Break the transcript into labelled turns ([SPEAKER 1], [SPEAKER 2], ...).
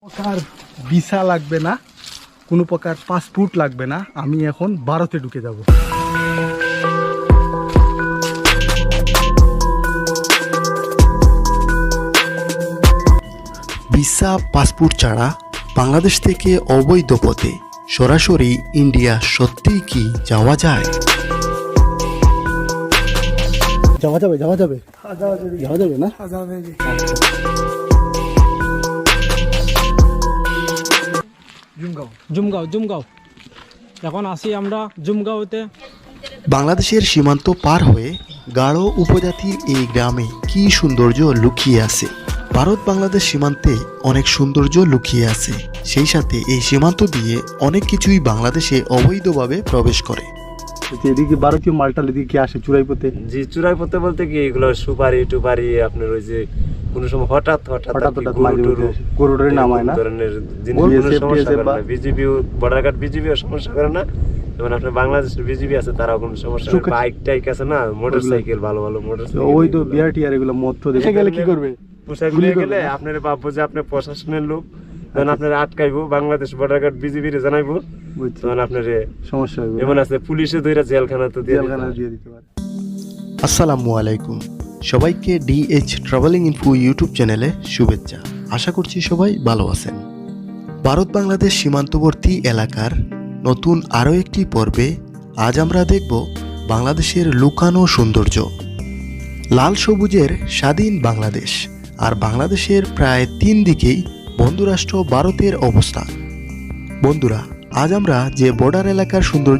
[SPEAKER 1] প্রকার ভিসা লাগবে না, কোনো প্রকার পাসপোর্ট লাগবে না। আমি এখন ভারতে ঢুকে যাব।
[SPEAKER 2] ভিসা পাসপোর্ট ছাড়া বাংলাদেশ থেকে অবৈধ পথে সরাসরি ইন্ডিয়া সত্যিই কি যাওয়া যায়?
[SPEAKER 1] যাওয়া যাবে যাওয়া যাবে যাওয়া যাবে না?
[SPEAKER 3] জুমগাঁও এখন আসি আমরা জুমগাঁওতে।
[SPEAKER 2] বাংলাদেশের সীমান্ত পার হয়ে গাঢ় উপজাতির এই গ্রামে কি সৌন্দর্য লুকিয়ে আছে। ভারত বাংলাদেশ সীমান্তে অনেক সৌন্দর্য লুকিয়ে আছে, সেই সাথে এই সীমান্ত দিয়ে অনেক কিছুই বাংলাদেশে অবৈধভাবে প্রবেশ করে।
[SPEAKER 1] এদিকে ভারতীয় মালটাল এদিকে আসে চুরাই পথে।
[SPEAKER 4] জি, চুরাই পথে বলতে কি এগুলো সুপারি টুপারি আপনার ওই যে কোনো সময় হঠাৎ
[SPEAKER 1] গরুটারে নামায় না
[SPEAKER 4] ধরনের জিনিস সমস্যা করে না। বিজিবি বর্ডার গার্ড বিজিবিও সমস্যা করে না, যেমন আপনার বাংলাদেশের বিজিবি আছে তারাও কোনো সমস্যা করে। বাইক টাইক আছে না, মোটরসাইকেল ভালো ভালো মোটরসাইকেল
[SPEAKER 1] ওই তো বিআরটি আর এগুলো মত দেখে গেলে কি করবে?
[SPEAKER 4] পোশাক নিয়ে গেলে আপনার ভাববো যে আপনি প্রশাসনের লোক, তখন আপনার আটকাইবো, বাংলাদেশ বর্ডার গার্ড বিজিবি রে জানাইবো, তখন আপনার
[SPEAKER 1] সমস্যা হবে।
[SPEAKER 4] এমন আছে পুলিশে ধরে জেলখানা তো দিয়ে
[SPEAKER 1] দিতে পারে।
[SPEAKER 2] আসসালামু আলাইকুম, সবাইকে ডিএইচ ট্রাভেলিং ইনফো ইউটিউব চ্যানেলে শুভেচ্ছা। আশা করছি সবাই ভালো আছেন। ভারত বাংলাদেশ সীমান্তবর্তী এলাকার নতুন আরও একটি পর্বে আজ আমরা দেখব বাংলাদেশের লুকানো সৌন্দর্য। লাল সবুজের স্বাধীন বাংলাদেশ আর বাংলাদেশের প্রায় 3 দিকেই বন্ধুরাষ্ট্র ভারতের অবস্থান। বন্ধুরা, আজ আমরা যে বর্ডার এলাকার সৌন্দর্য